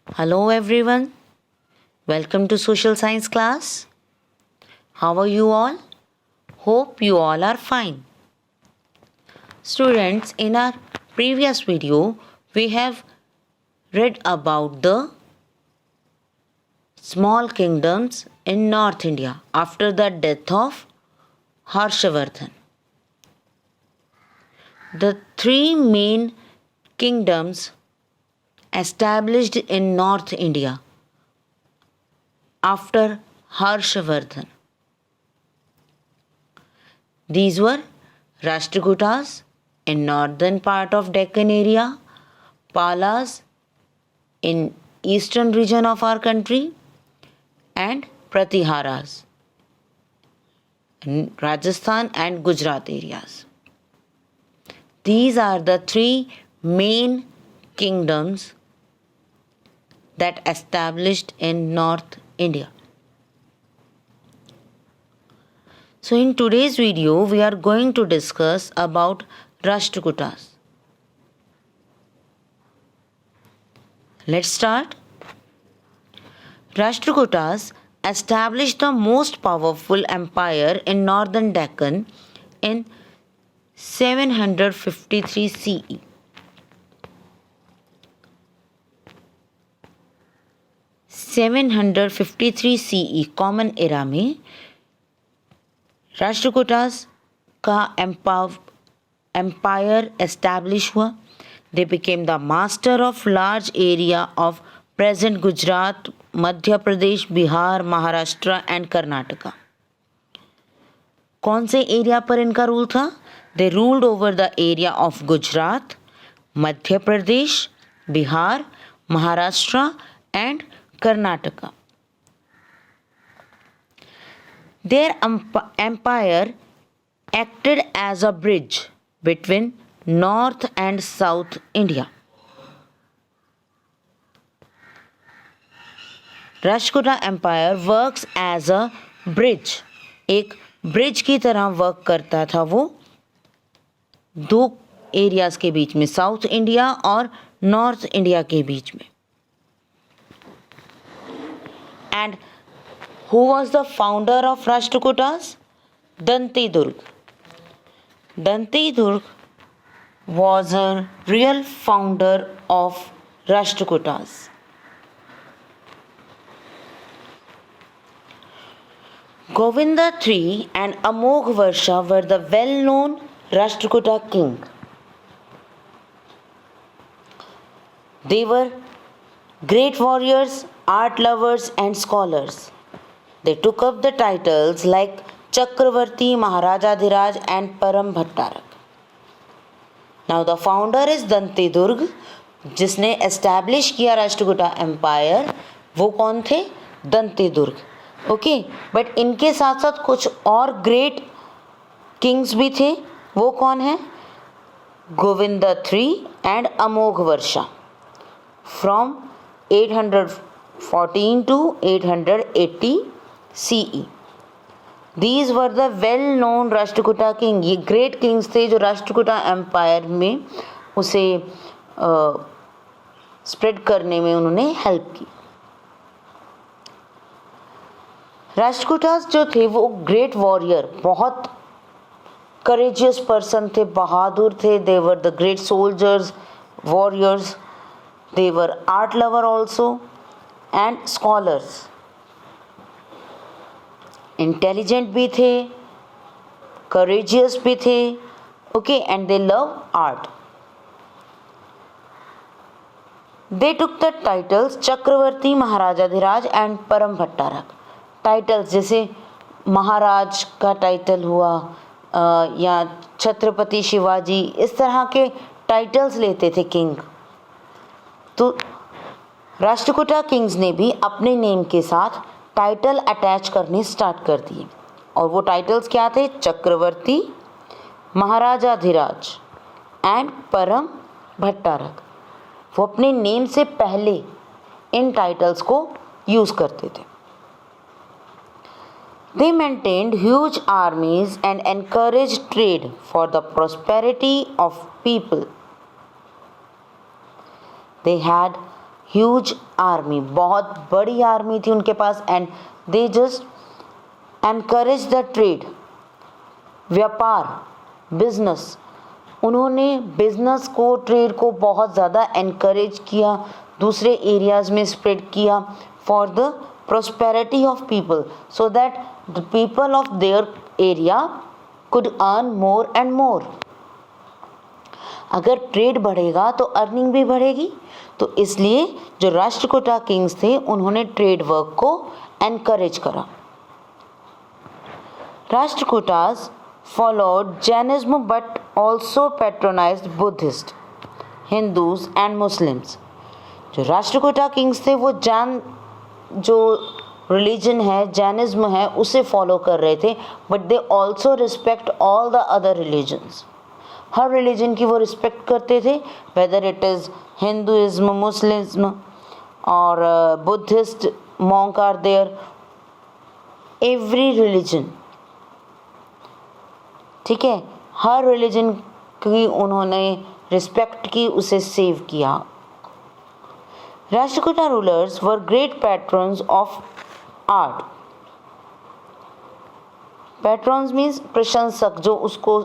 Hello everyone, welcome to social science class. How are you all? Hope you all are fine. Students, in our previous video, we have read about the small kingdoms in North India after the death of Harshavardhan. The three main kingdoms established in North India after Harshavardhan. These were Rashtrakutas in northern part of Deccan area, Palas in eastern region of our country, and Pratiharas in Rajasthan and Gujarat areas. These are the three main kingdoms that established in North India. So in today's video, we are going to discuss about Rashtrakutas. Let's start. Rashtrakutas established the most powerful empire in northern Deccan in 753 CE. CE common era में राष्ट्रकूटास का empire establish हुआ. They became the master of large area of present Gujarat, Madhya Pradesh, Bihar, Maharashtra and Karnataka. कौन से area पर इनका rule था? दे ruled over the area of Gujarat, Madhya Pradesh, Bihar, Maharashtra and Karnataka. Their empire acted as a bridge between North and South India. Rashtrakuta Empire works as a bridge. एक bridge की तरह work करता था वो दो एरियाज के बीच में, साउथ इंडिया और नॉर्थ इंडिया के बीच में. And who was the founder of Rashtrakutas? Dantidurg. Dantidurg was a real founder of Rashtrakutas. Govinda III and Amoghavarsha were the well-known Rashtrakuta king. They were great warriors, art lovers and scholars. They took up the titles like Chakravarti, Maharajadhiraj and Param Bhattarak. Now the founder is Dantidurg, जिसने establish किया Rashtrakuta empire. वो कौन थे? Dantidurga. Okay, but इनके साथ साथ कुछ और ग्रेट किंग्स भी थे. वो कौन है? Govinda III and Amoghavarsha from 814 to 880 CE. These were the well-known Rashtrakuta king. ये ग्रेट किंग्स थे जो राष्ट्रकूटा एम्पायर में उसे स्प्रेड करने में उन्होंने हेल्प की. राष्ट्रकूटास जो थे वो ग्रेट वॉरियर, बहुत करेजियस पर्सन थे, बहादुर थे. They were the great soldiers, warriors. They were art lover also and scholars. Intelligent भी थे, courageous भी थे, okay, and they love art. They took the titles Chakravarti, Maharajadhiraj and Param Bhattarak. Titles जैसे महाराज का title हुआ या छत्रपति शिवाजी, इस तरह के टाइटल्स लेते थे किंग. तो राष्ट्रकूटा किंग्स ने भी अपने नेम के साथ टाइटल अटैच करने स्टार्ट कर दिए. और वो टाइटल्स क्या थे? चक्रवर्ती, महाराजाधिराज एंड परम भट्टारक. वो अपने नेम से पहले इन टाइटल्स को यूज करते थे. They maintained huge armies and encouraged trade for the prosperity of people. They had huge army, बहुत बड़ी आर्मी थी उनके पास, and they just encourage the trade, व्यापार, बिजनेस। उन्होंने बिजनेस को, ट्रेड को बहुत ज़्यादा एनकरेज किया, दूसरे एरियाज़ में स्प्रेड किया for the prosperity of people, so that the people of their area could earn more and more. अगर ट्रेड बढ़ेगा तो अर्निंग भी बढ़ेगी, तो इसलिए जो राष्ट्रकूटा किंग्स थे उन्होंने ट्रेड वर्क को एनकरेज करा। Rashtrakutas followed Jainism but also patronized Buddhist, Hindus and Muslims. जो राष्ट्रकूटा किंग्स थे वो जैन जो रिलीजन है, जैनिज्म है, उसे फॉलो कर रहे थे, but they also respect all the other religions. हर रिलीजन की वो रिस्पेक्ट करते थे, whether it is Hinduism, Muslims और Buddhist monk are there, every religion, ठीक है, हर रिलीजन की उन्होंने रिस्पेक्ट की, उसे सेव किया। Rashtrakuta rulers were great patrons of art. Patrons means प्रशंसक, जो उसको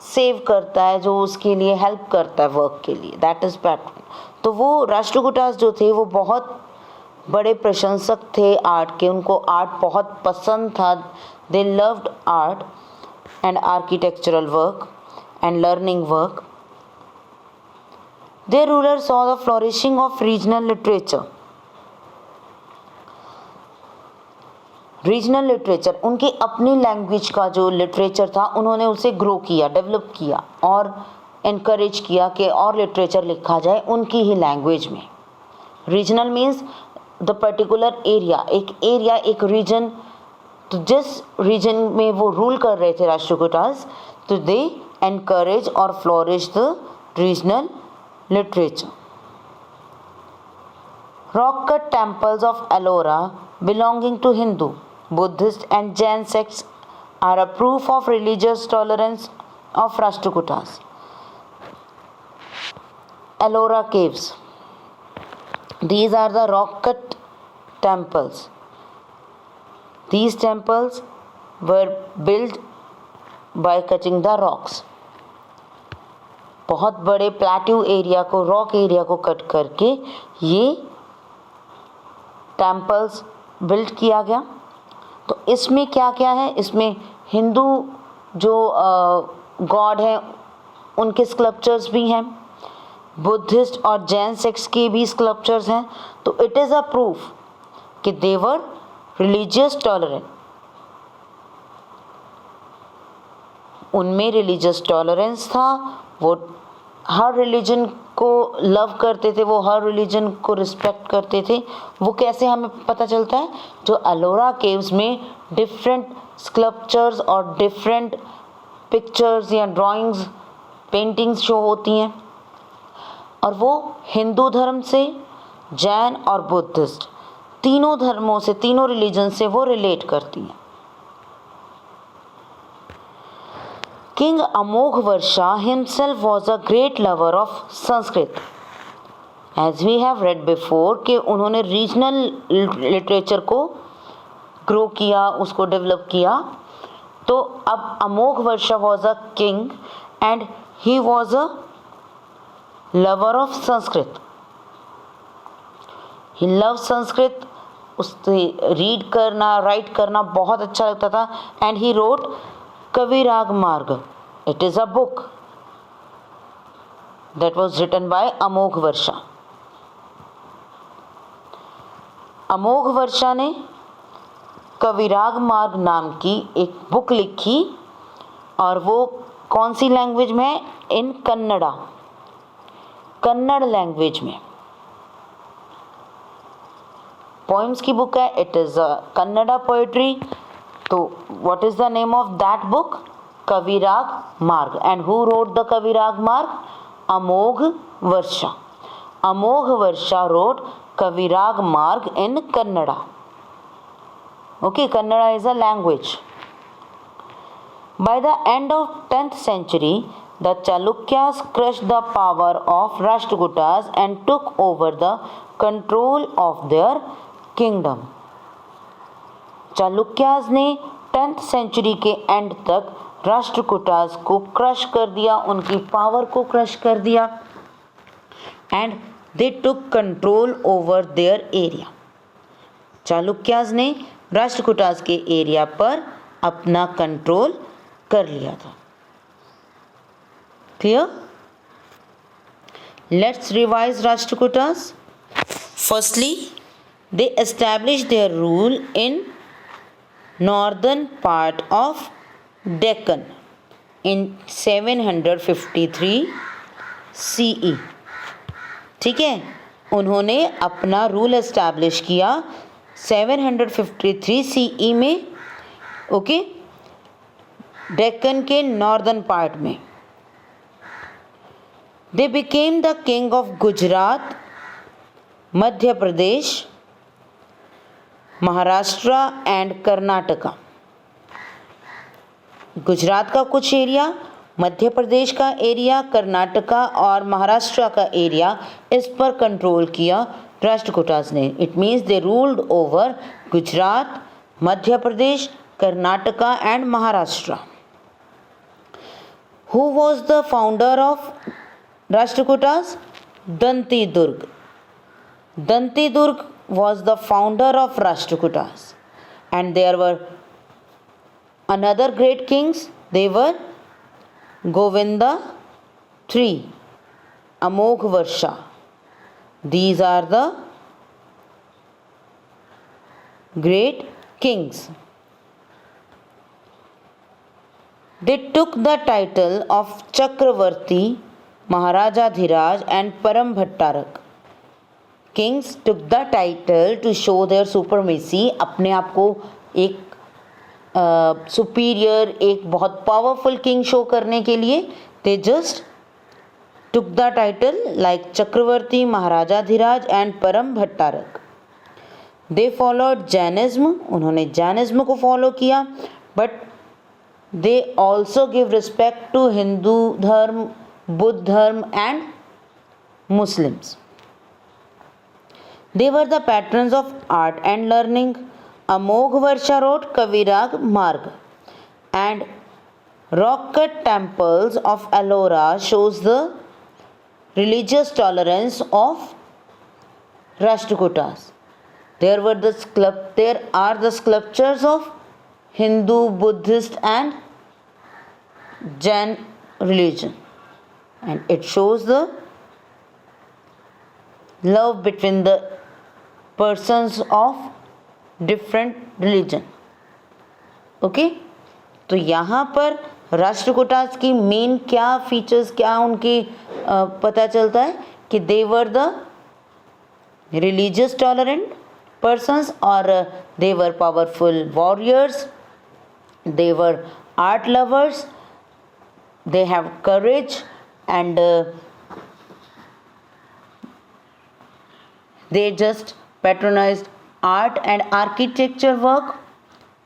सेव करता है, जो उसके लिए हेल्प करता है वर्क के लिए, दैट इज पैट्रन। तो वो राष्ट्रकूटास जो थे वो बहुत बड़े प्रशंसक थे आर्ट के, उनको आर्ट बहुत पसंद था। They loved art and architectural work and learning work. Their rulers saw the flourishing of regional literature. Regional literature, उनकी अपनी लैंग्वेज का जो लिटरेचर था उन्होंने उसे ग्रो किया, डेवलप किया और इनकरेज किया कि और लिटरेचर लिखा जाए उनकी ही लैंग्वेज में। Regional means the particular area, एक एरिया, एक रीजन, तो जिस रीजन में वो रूल कर रहे थे राष्ट्रकूटास, तो दे एनकरेज और flourish the regional literature. Rock cut temples of Ellora belonging to Hindu, Buddhist and Jain sects are a proof of religious tolerance of Rashtrakutas. Ellora caves. These are the rock cut temples. These temples were built by cutting the rocks. बहुत बड़े plateau area को, rock area को cut करके ये temples build किया गया। तो इसमें क्या क्या है, इसमें हिंदू जो गॉड हैं उनके स्कल्पचर्स भी हैं, बुद्धिस्ट और जैन सेक्ट्स के भी स्कल्पचर्स हैं। तो इट इज़ अ प्रूफ कि दे वर रिलीजियस टॉलरेंट, उनमें रिलीजियस टॉलरेंस था, वो हर रिलीजन को लव करते थे, वो हर रिलीजन को रिस्पेक्ट करते थे। वो कैसे हमें पता चलता है, जो एलोरा केव्स में डिफरेंट स्कल्पचर्स और डिफरेंट पिक्चर्स या ड्राइंग्स, पेंटिंग्स शो होती हैं, और वो हिंदू धर्म से, जैन और बुद्धिस्ट, तीनों धर्मों से, तीनों रिलीजन से वो रिलेट करती हैं। King Amoghavarsha himself was a great lover of Sanskrit. As we have read before कि उन्होंने रीजनल लिटरेचर को ग्रो किया, उसको डेवलप किया। तो अब Amoghavarsha was a king and he was a lover of Sanskrit. He loved Sanskrit, उससे read करना, राइट करना बहुत अच्छा लगता था। एंड ही रोट कविराग मार्ग. It is a book that was written by Amoghavarsha. अमोघवर्षा ने कविराग मार्ग नाम की एक बुक लिखी, और वो कौन सी लैंग्वेज में है? इन कन्नड़ा, कन्नड़ लैंग्वेज में पोइम्स की बुक है। It is a Kannada poetry. तो what is the name of that book? Kavirajamarga. And who wrote the Kavirajamarga? Amoghavarsha. अमोघवर्षा road कविराग मार्ग इन Kannada. Okay, Kannada is a language. By the end of 10th century, The Chalukyas crushed the power of Rashtrakutas and took over the control of their kingdom. Chalukyas ने 10th century के and तक राष्ट्रकूटास को crush कर दिया, उनकी power को crush कर दिया, and they took control over their area. Chalukyas ने राष्ट्रकूटास के एरिया पर अपना कंट्रोल कर लिया था. Clear? Let's revise Rashtrakutas. Firstly, they established their rule in northern part of Deccan in 753 CE. ठीक है, उन्होंने अपना रूल एस्टैब्लिश किया 753 CE में. ओके, डेक्कन के नॉर्दर्न पार्ट में. They became the king of Gujarat, Madhya Pradesh, Maharashtra and Karnataka. Gujarat का कुछ एरिया, मध्य प्रदेश का एरिया, कर्नाटका और महाराष्ट्र का एरिया, इस पर कंट्रोल किया राष्ट्रकूटास ने. It means they ruled over Gujarat, Madhya Pradesh, Karnataka and Maharashtra. Who was the founder of Rashtrakutas? Dantidurg. Dantidurg was the founder of Rashtrakutas, and there were another great kings. They were Govinda III, Amogvarsha. These are the great kings. They took the title of Chakravarti, Maharajadhiraj and Parambhattarak. Kings took the title to show their supremacy. अपने आप को एक superior, एक बहुत powerful king show करने के लिए they just took the title like Chakravarti, Maharajadhiraj and Parambhattarak. They followed Jainism. उन्होंने जैनिज्म को फॉलो किया, but they also give respect to Hindu धर्म, बुद्ध धर्म and Muslims. They were the patrons of art and learning. Amogvarsha wrote Kavirag Marg, and rock-cut temples of Ellora shows the religious tolerance of Rashtrakutas. There are the sculptures of Hindu, Buddhist and Jain religion, and it shows the love between the persons of different religion. Okay, तो यहाँ पर राष्ट्रकूटास की main क्या features, क्या उनकी पता चलता है कि they were the religious tolerant persons, or they were powerful warriors, they were art lovers, they have courage, and they just patronized art and architecture work.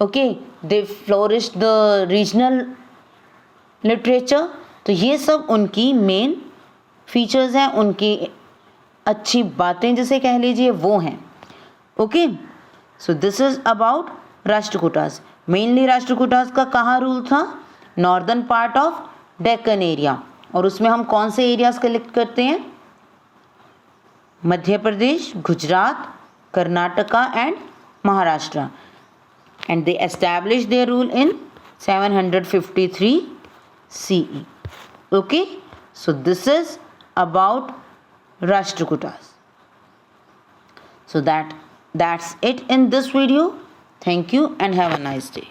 Okay, they flourished the regional literature. तो ये सब उनकी main features हैं, उनकी अच्छी बातें जिसे कह लीजिए वो हैं. Okay, so this is about Rashtrakutas. Mainly Rashtrakutas का कहाँ रूल था? Northern part of Deccan area. और उसमें हम कौन से एरियाज कलेक्ट करते हैं? Madhya Pradesh, Gujarat, Karnataka and Maharashtra. And they establish their rule in 753 CE. Okay, so this is about Rashtrakutas. So that's it in this video. Thank you and have a nice day.